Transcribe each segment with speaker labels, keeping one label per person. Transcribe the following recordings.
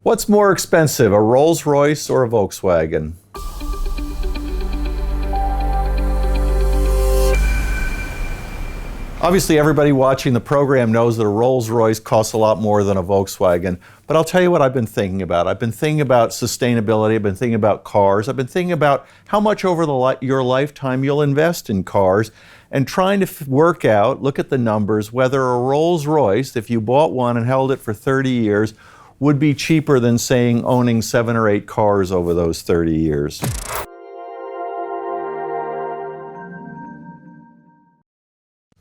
Speaker 1: What's more expensive, a Rolls Royce or a Volkswagen? Obviously, everybody watching the program knows that a Rolls Royce costs a lot more than a Volkswagen, but I'll tell you what I've been thinking about. I've been thinking about sustainability, I've been thinking about cars, I've been thinking about how much over your lifetime you'll invest in cars, and trying to work out, look at the numbers, whether a Rolls Royce, if you bought one and held it for 30 years, would be cheaper than, saying, owning 7 or 8 cars over those 30 years.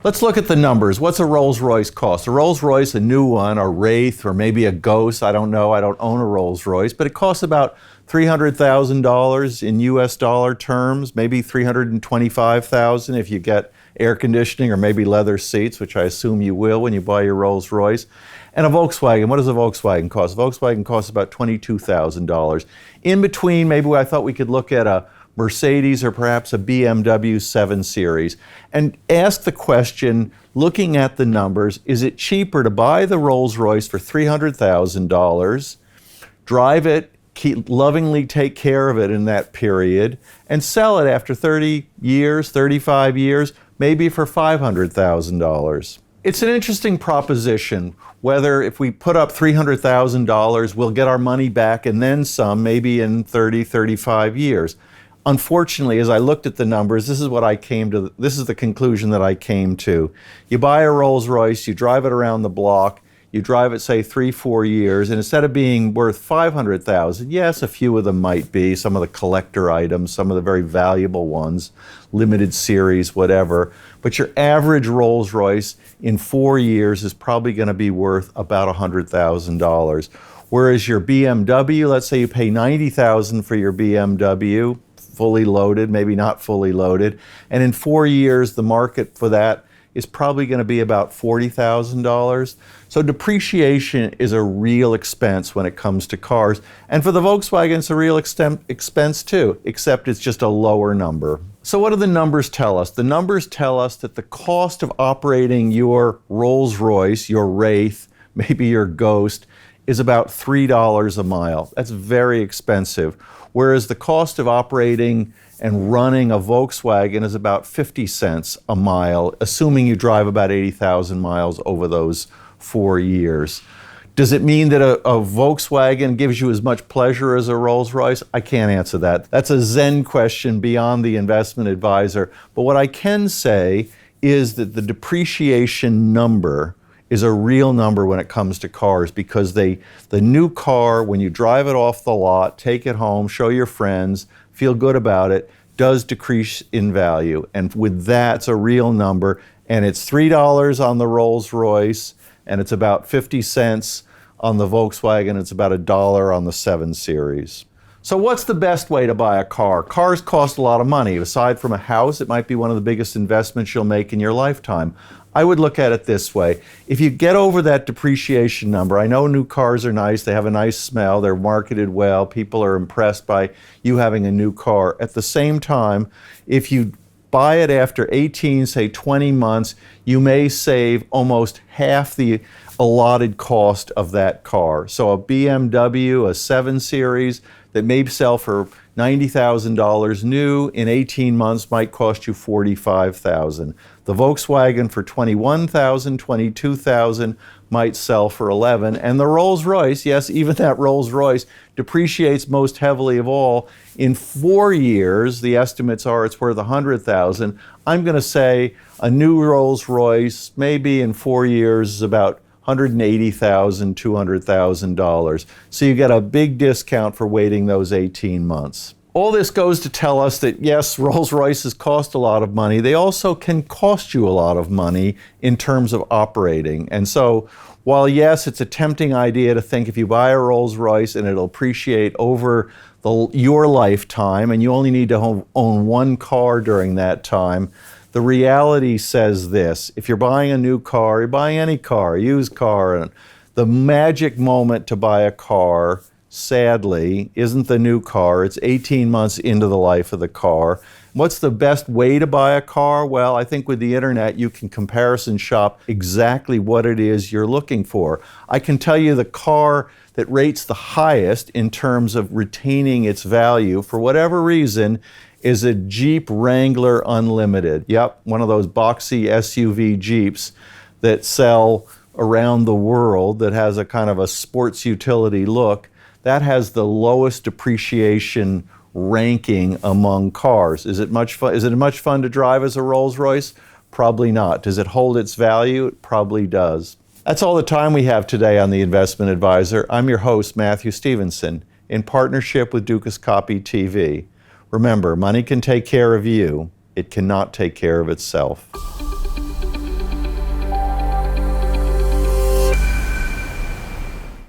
Speaker 1: Let's look at the numbers. What's a Rolls Royce cost? A Rolls Royce, a new one, a Wraith, or maybe a Ghost, I don't know, I don't own a Rolls Royce, but it costs about $300,000 in US dollar terms, maybe $325,000 if you get air conditioning or maybe leather seats, which I assume you will when you buy your Rolls Royce. And a Volkswagen, what does a Volkswagen cost? A Volkswagen costs about $22,000. In between, maybe I thought we could look at a Mercedes or perhaps a BMW 7 Series and ask the question, looking at the numbers, is it cheaper to buy the Rolls Royce for $300,000, drive it, lovingly take care of it in that period, and sell it after 30 years, 35 years, maybe for $500,000? It's an interesting proposition whether if we put up $300,000, we'll get our money back and then some, maybe in 30, 35 years. Unfortunately, as I looked at the numbers, this is the conclusion that I came to. You buy a Rolls Royce, you drive it around the block, you drive it, say, 3-4 years, and instead of being worth $500,000, yes, a few of them might be, some of the collector items, some of the very valuable ones, limited series, whatever, but your average Rolls Royce in 4 years is probably going to be worth about $100,000. Whereas your BMW, let's say you pay $90,000 for your BMW, fully loaded, maybe not fully loaded, and in 4 years the market for that is probably going to be about $40,000. So depreciation is a real expense when it comes to cars. And for the Volkswagen, it's a real expense too, except it's just a lower number. So what do the numbers tell us? The numbers tell us that the cost of operating your Rolls Royce, your Wraith, maybe your Ghost, is about $3 a mile. That's very expensive. Whereas the cost of operating and running a Volkswagen is about 50 cents a mile, assuming you drive about 80,000 miles over those 4 years. Does it mean that a Volkswagen gives you as much pleasure as a Rolls Royce? I can't answer that. That's a Zen question beyond the investment advisor. But what I can say is that the depreciation number is a real number when it comes to cars, because the new car, when you drive it off the lot, take it home, show your friends, feel good about it, does decrease in value. And with that, it's a real number. And it's $3 on the Rolls Royce, and it's about 50 cents on the Volkswagen, it's about $1 on the 7 Series. So what's the best way to buy a car? Cars cost a lot of money. Aside from a house, it might be one of the biggest investments you'll make in your lifetime. I would look at it this way. If you get over that depreciation number, I know new cars are nice, they have a nice smell, they're marketed well, people are impressed by you having a new car. At the same time, if you buy it after 18, say 20 months, you may save almost half the allotted cost of that car. So a BMW, a 7 Series, that may sell for $90,000 new, in 18 months might cost you $45,000. The Volkswagen for $21,000, $22,000 might sell for $11,000. And the Rolls Royce, yes, even that Rolls Royce depreciates most heavily of all. In 4 years, the estimates are it's worth $100,000. I'm going to say a new Rolls Royce, maybe in 4 years, is about $180,000, $200,000. So you get a big discount for waiting those 18 months. All this goes to tell us that yes, Rolls Royces cost a lot of money. They also can cost you a lot of money in terms of operating. And so while yes, it's a tempting idea to think if you buy a Rolls Royce and it'll appreciate over your lifetime and you only need to own one car during that time, the reality says this: if you're buying a new car, you're buying any car, a used car, and the magic moment to buy a car sadly, isn't the new car. It's 18 months into the life of the car. What's the best way to buy a car? Well, I think with the internet, you can comparison shop exactly what it is you're looking for. I can tell you the car that rates the highest in terms of retaining its value, for whatever reason, is a Jeep Wrangler Unlimited. Yep, one of those boxy SUV Jeeps that sell around the world, that has a kind of a sports utility look. That has the lowest depreciation ranking among cars. Is it much fun to drive as a Rolls Royce? Probably not. Does it hold its value? It probably does. That's all the time we have today on The Investment Advisor. I'm your host, Matthew Stevenson, in partnership with Dukascopy TV. Remember, money can take care of you. It cannot take care of itself.